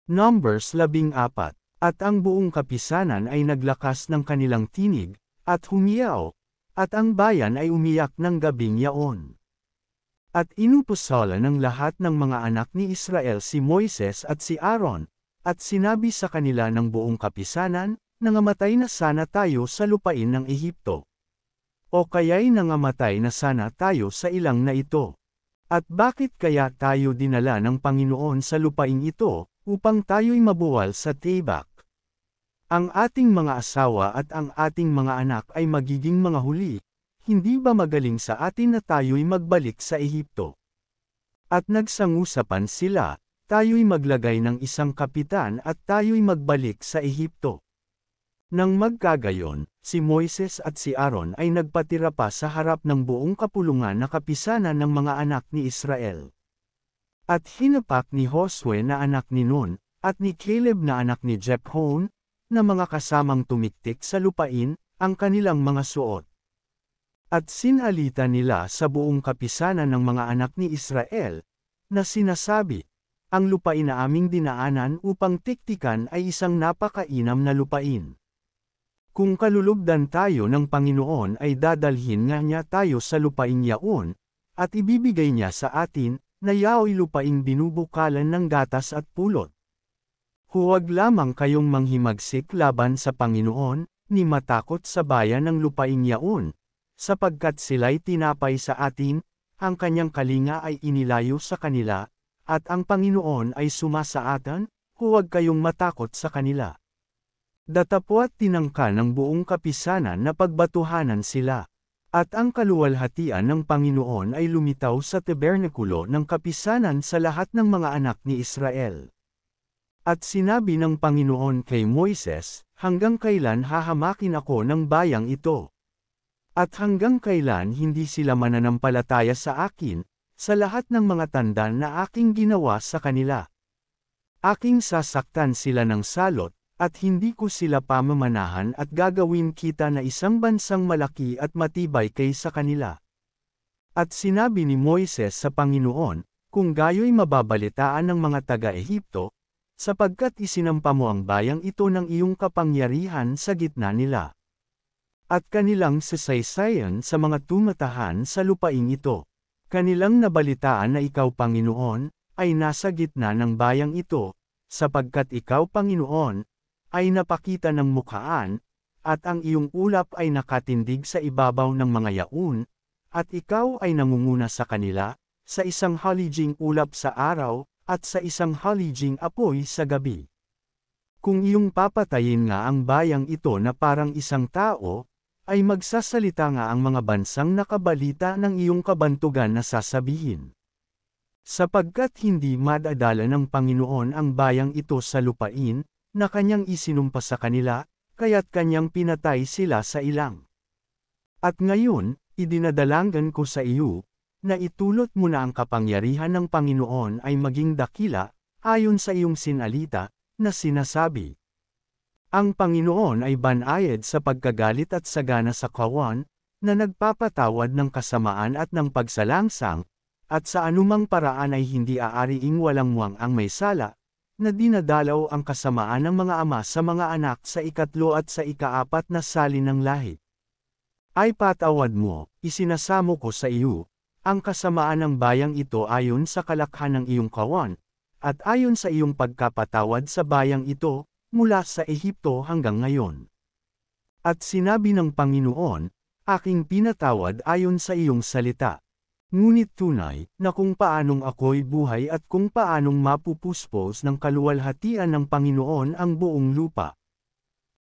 Numbers 14. At ang buong kapisanan ay naglakas ng kanilang tinig, at humiyaw, at ang bayan ay umiyak ng gabing yaon. At inutusan ng lahat ng mga anak ni Israel si Moises at si Aaron, at sinabi sa kanila ng buong kapisanan, nangamatay na sana tayo sa lupain ng Ehipto. O kaya'y nangamatay na sana tayo sa ilang na ito. At bakit kaya tayo dinala ng Panginoon sa lupain ito, upang tayo'y mabuwal sa tibak? Ang ating mga asawa at ang ating mga anak ay magiging mga huli, hindi ba magaling sa atin na tayo'y magbalik sa Ehipto? At nagsangusapan sila, tayo'y maglagay ng isang kapitan at tayo'y magbalik sa Ehipto. Nang magkagayon, si Moises at si Aaron ay nagpatira pa sa harap ng buong kapulungan na kapisanan ng mga anak ni Israel. At hinapak ni Josue na anak ni Nun, at ni Caleb na anak ni Jephone, na mga kasamang tumiktik sa lupain, ang kanilang mga suot. At sinalita nila sa buong kapisanan ng mga anak ni Israel, na sinasabi, ang lupain na aming dinaanan upang tiktikan ay isang napakainam na lupain. Kung kalulugdan tayo ng Panginoon ay dadalhin nga niya tayo sa lupain yaon, at ibibigay niya sa atin, na yao'y lupaing binubukalan ng gatas at pulot. Huwag lamang kayong manghimagsik laban sa Panginoon, ni matakot sa bayan ng lupaing yaon, sapagkat sila'y tinapay sa atin, ang kanyang kalinga ay inilayo sa kanila, at ang Panginoon ay sumasaatan, huwag kayong matakot sa kanila. Datapwat tinangka ng buong kapisanan na pagbatuhanan sila. At ang kaluwalhatian ng Panginoon ay lumitaw sa tabernakulo ng kapisanan sa lahat ng mga anak ni Israel. At sinabi ng Panginoon kay Moises, hanggang kailan hahamakin ako ng bayang ito? At hanggang kailan hindi sila mananampalataya sa akin, sa lahat ng mga tanda na aking ginawa sa kanila? Aking sasaktan sila ng salot, at hindi ko sila pamamanahan at gagawin kita na isang bansang malaki at matibay kaysa kanila. At sinabi ni Moises sa Panginoon, kung gayo'y mababalitaan ng mga taga-Ehipto, sapagkat isinampa mo ang bayang ito ng iyong kapangyarihan sa gitna nila. At kanilang sasaysayan sa mga tumatahan sa lupaing ito. Kanilang nabalitaan na ikaw Panginoon, ay nasa gitna ng bayang ito, sapagkat ikaw Panginoon, ay napakita ng mukhaan, at ang iyong ulap ay nakatindig sa ibabaw ng mga yaon, at ikaw ay nangunguna sa kanila, sa isang halijing ulap sa araw, at sa isang halijing apoy sa gabi. Kung iyong papatayin nga ang bayang ito na parang isang tao, ay magsasalita nga ang mga bansang nakabalita ng iyong kabantugan na sasabihin. Sapagkat hindi madadala ng Panginoon ang bayang ito sa lupain, na kanyang isinumpa sa kanila, kaya't kanyang pinatay sila sa ilang. At ngayon, idinadalangan ko sa iyo, na itulot mo na ang kapangyarihan ng Panginoon ay maging dakila, ayon sa iyong sinalita, na sinasabi. Ang Panginoon ay banayad sa pagkagalit at sagana sa kawan, na nagpapatawad ng kasamaan at ng pagsalangsang, at sa anumang paraan ay hindi aariing walang muwang ang may sala, na dinadalaw ang kasamaan ng mga ama sa mga anak sa ikatlo at sa ikaapat na salin ng lahi. Ay patawad mo, isinasamo ko sa iyo, ang kasamaan ng bayang ito ayon sa kalakhan ng iyong kawan, at ayon sa iyong pagkapatawad sa bayang ito, mula sa Ehipto hanggang ngayon. At sinabi ng Panginoon, aking pinatawad ayon sa iyong salita. Ngunit tunay, na kung paanong ako'y buhay at kung paanong mapupuspos ng kaluwalhatian ng Panginoon ang buong lupa.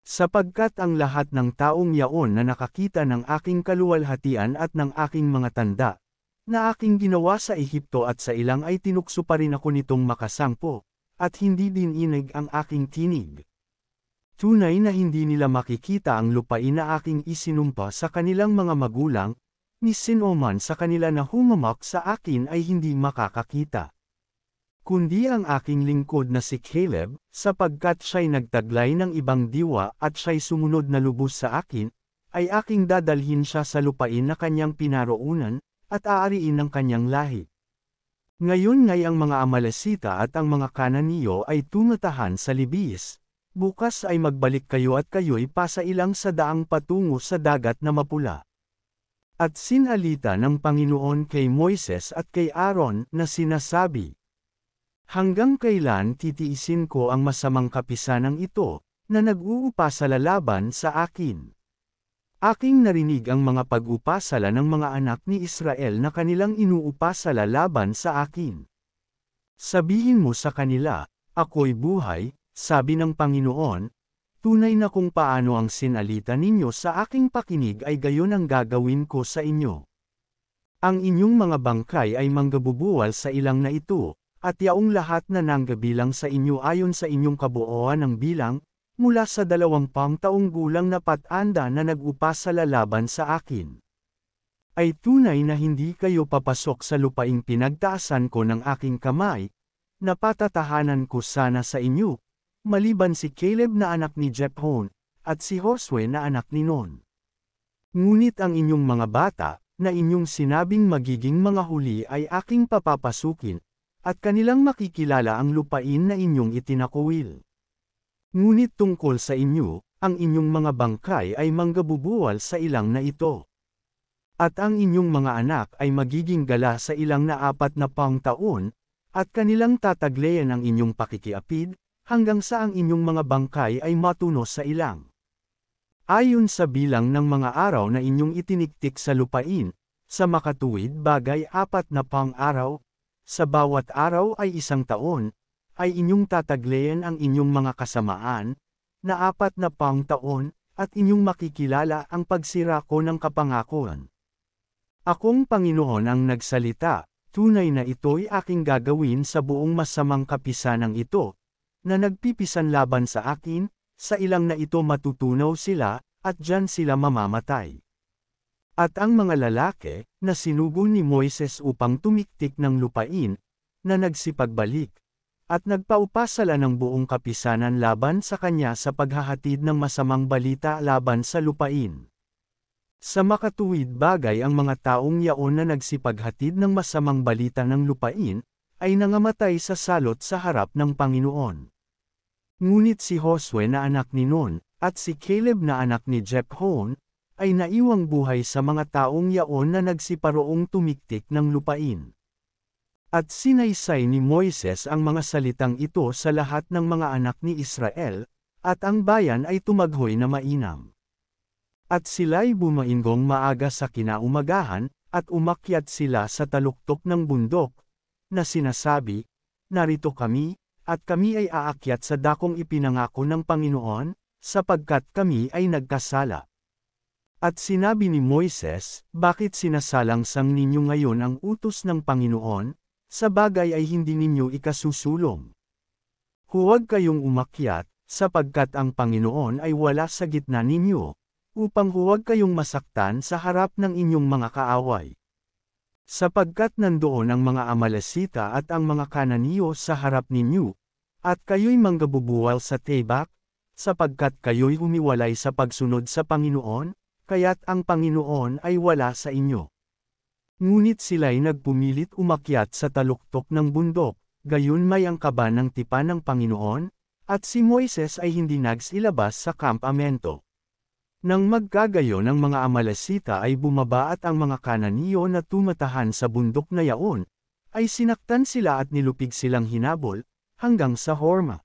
Sapagkat ang lahat ng taong yaon na nakakita ng aking kaluwalhatian at ng aking mga tanda, na aking ginawa sa Ehipto at sa ilang ay tinukso pa rin ako nitong makasangpo, at hindi din inig ang aking tinig. Tunay na hindi nila makikita ang lupain na aking isinumpa sa kanilang mga magulang, ni sinoman sa kanila na humamak sa akin ay hindi makakakita. Kundi ang aking lingkod na si Caleb, sapagkat siya'y nagtaglay ng ibang diwa at siya'y sumunod na lubos sa akin, ay aking dadalhin siya sa lupain na kanyang pinaroonan, at aariin ng kanyang lahi. Ngayon ngay ang mga Amalesita at ang mga Kananiyo ay tumatahan sa libis. Bukas ay magbalik kayo at kayo'y pasailang sa daang patungo sa dagat na mapula. At sinalita ng Panginoon kay Moises at kay Aaron na sinasabi, hanggang kailan titiisin ko ang masamang kapisanang ito, na nag-uupasala laban sa akin? Aking narinig ang mga pag-upasala ng mga anak ni Israel na kanilang inuupasala laban sa akin. Sabihin mo sa kanila, ako'y buhay, sabi ng Panginoon, tunay na kung paano ang sinalita ninyo sa aking pakinig ay gayon ang gagawin ko sa inyo. Ang inyong mga bangkay ay manggabubuwal sa ilang na ito, at yaong lahat na nanggabilang sa inyo ayon sa inyong kabuoan ng bilang, mula sa 20 taong gulang na patanda na nag-upasala laban sa akin. Ay tunay na hindi kayo papasok sa lupaing pinagtaasan ko ng aking kamay, na patatahanan ko sana sa inyo, maliban si Caleb na anak ni Jephone, at si Josue na anak ni Nun. Ngunit ang inyong mga bata, na inyong sinabing magiging mga huli ay aking papapasukin, at kanilang makikilala ang lupain na inyong itinakuwil. Ngunit tungkol sa inyo, ang inyong mga bangkay ay manggabubuwal sa ilang na ito. At ang inyong mga anak ay magiging gala sa ilang na 40 taon, at kanilang tataglayan ang inyong pakikiapid, hanggang sa ang inyong mga bangkay ay matunos sa ilang. Ayon sa bilang ng mga araw na inyong itiniktik sa lupain, sa makatuwid bagay 40 araw, sa bawat araw ay 1 taon, ay inyong tataglayan ang inyong mga kasamaan, na 40 taon, at inyong makikilala ang pagsira ko ng kapangakuan. Akong Panginoon ang nagsalita, tunay na ito'y aking gagawin sa buong masamang kapisanang ito, na nagpipisan laban sa akin, sa ilang na ito matutunaw sila, at diyan sila mamamatay. At ang mga lalaki, na sinugo ni Moises upang tumiktik ng lupain, na nagsipagbalik, at nagpaupasala ng buong kapisanan laban sa kanya sa paghahatid ng masamang balita laban sa lupain. Sa makatuwid bagay ang mga taong yaon na nagsipaghatid ng masamang balita ng lupain, ay nangamatay sa salot sa harap ng Panginoon. Ngunit si Josue na anak ni Nun, at si Caleb na anak ni Jephone, ay naiwang buhay sa mga taong yaon na nagsiparoong tumiktik ng lupain. At sinaysay ni Moises ang mga salitang ito sa lahat ng mga anak ni Israel, at ang bayan ay tumaghoy na mainam. At sila'y bumainggong maaga sa kinaumagahan, at umakyat sila sa taluktok ng bundok, na sinasabi, narito kami, at kami ay aakyat sa dakong ipinangako ng Panginoon, sapagkat kami ay nagkasala. At sinabi ni Moises, bakit sinasalangsang ninyo ngayon ang utos ng Panginoon, sa bagay ay hindi ninyo ikasusulong? Huwag kayong umakyat, sapagkat ang Panginoon ay wala sa gitna ninyo, upang huwag kayong masaktan sa harap ng inyong mga kaaway. Sapagkat nandoon ang mga Amalesita at ang mga Kananiyo sa harap ninyo, at kayo'y manggabubuwal sa Tebak, sapagkat kayo'y humiwalay sa pagsunod sa Panginoon, kaya't ang Panginoon ay wala sa inyo. Ngunit sila'y nagpumilit umakyat sa taluktok ng bundok, gayon may ang kaba ng tipan ng Panginoon, at si Moises ay hindi nagsilabas sa kampamento. Nang magkagayon ng mga Amalesita ay bumaba at ang mga Kananiyo na tumatahan sa bundok na yaon, ay sinaktan sila at nilupig silang hinabol, hanggang sa Horma.